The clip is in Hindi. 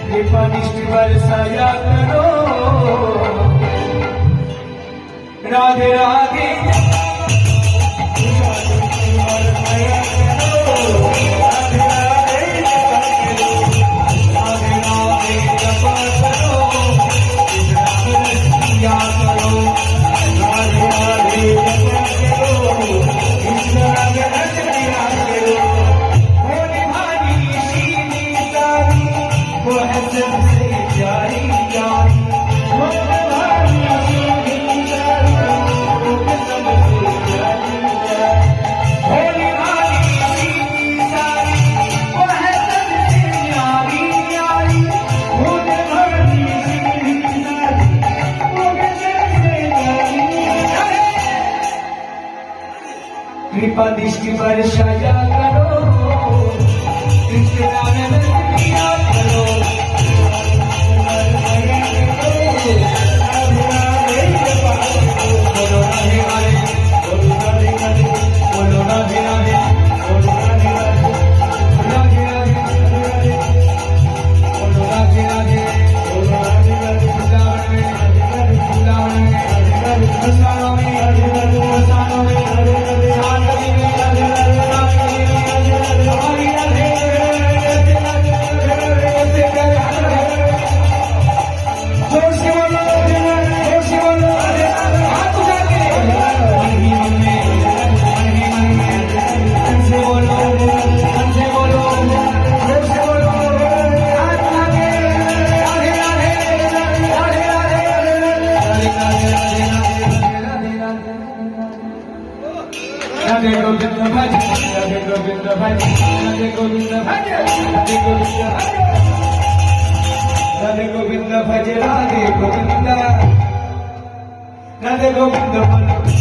कृपा दृष्टि बरसाया करो। राधे राधे कृपा दृष्टि बरसाया करो। कृष्ण नाम में लिया करो। बोलो राधे राधे, बोलो राधे राधे, बोलो राधे राधे, बोलो राधे राधे, राधे राधे, बोलो राधे राधे, बोलो राधे राधे, वृंदावन में राधे राधे, वृंदावन में राधे राधे, वृंदावन में राधे राधे, वृंदावन में राधे राधे। राधे गोविंद भज, राधे गोविंद भज, राधे गोविंद भज, राधे गोविंद भज, राधे गोविंद भज, राधे गोविंद, राधे गोविंद भज।